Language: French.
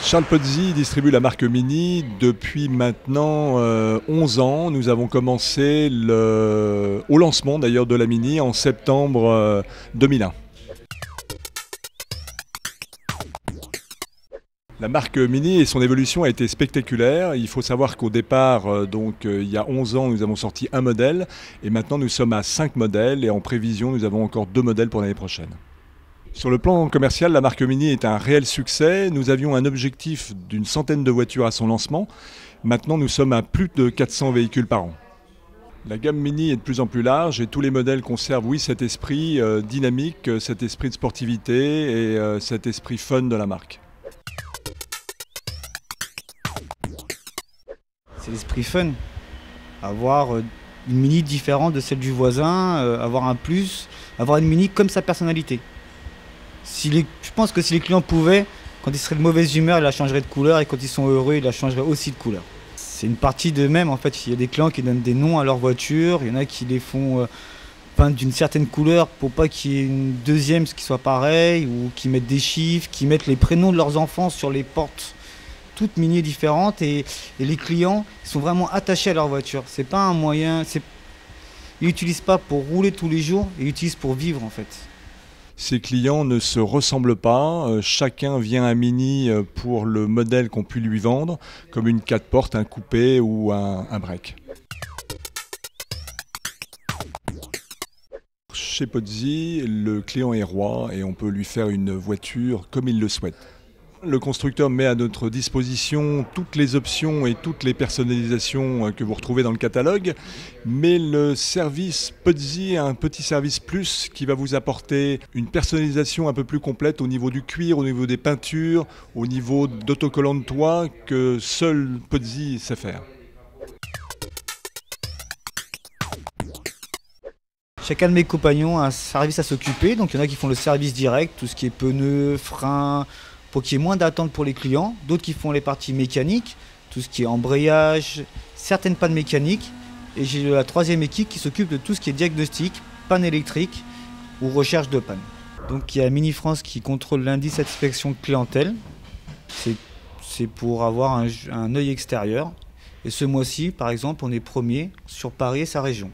Charles Pozzi distribue la marque Mini depuis maintenant 11 ans. Nous avons commencé au lancement d'ailleurs de la Mini en septembre 2001. La marque Mini et son évolution a été spectaculaire. Il faut savoir qu'au départ, il y a 11 ans, nous avons sorti un modèle et maintenant nous sommes à 5 modèles et en prévision, nous avons encore 2 modèles pour l'année prochaine. Sur le plan commercial, la marque Mini est un réel succès. Nous avions un objectif d'une centaine de voitures à son lancement. Maintenant, nous sommes à plus de 400 véhicules par an. La gamme Mini est de plus en plus large et tous les modèles conservent, oui, cet esprit dynamique, cet esprit de sportivité et cet esprit fun de la marque. C'est l'esprit fun. Avoir une Mini différente de celle du voisin, avoir un plus, avoir une Mini comme sa personnalité. Je pense que si les clients pouvaient, quand ils seraient de mauvaise humeur, ils la changeraient de couleur et quand ils sont heureux, ils la changeraient aussi de couleur. C'est une partie d'eux-mêmes en fait. Il y a des clients qui donnent des noms à leur voiture, il y en a qui les font peindre d'une certaine couleur pour pas qu'il y ait une deuxième qui soit pareil, ou qui mettent des chiffres, qui mettent les prénoms de leurs enfants sur les portes. Toutes Mini différentes et les clients sont vraiment attachés à leur voiture. C'est pas un moyen, ils l'utilisent pas pour rouler tous les jours, ils l'utilisent pour vivre en fait. Ces clients ne se ressemblent pas, chacun vient à Mini pour le modèle qu'on peut lui vendre, comme une 4 portes, un coupé ou un break. Chez Pozzi, le client est roi et on peut lui faire une voiture comme il le souhaite. Le constructeur met à notre disposition toutes les options et toutes les personnalisations que vous retrouvez dans le catalogue, mais le service Pozzi a un petit service plus qui va vous apporter une personnalisation un peu plus complète au niveau du cuir, au niveau des peintures, au niveau d'autocollants de toit que seul Pozzi sait faire. Chacun de mes compagnons a un service à s'occuper, donc il y en a qui font le service direct, tout ce qui est pneus, freins, pour qu'il y ait moins d'attente pour les clients, d'autres qui font les parties mécaniques, tout ce qui est embrayage, certaines pannes mécaniques, et j'ai la troisième équipe qui s'occupe de tout ce qui est diagnostic, panne électrique ou recherche de panne. Donc il y a Mini France qui contrôle l'indice satisfaction clientèle, c'est pour avoir un œil extérieur, et ce mois-ci par exemple on est premier sur Paris et sa région.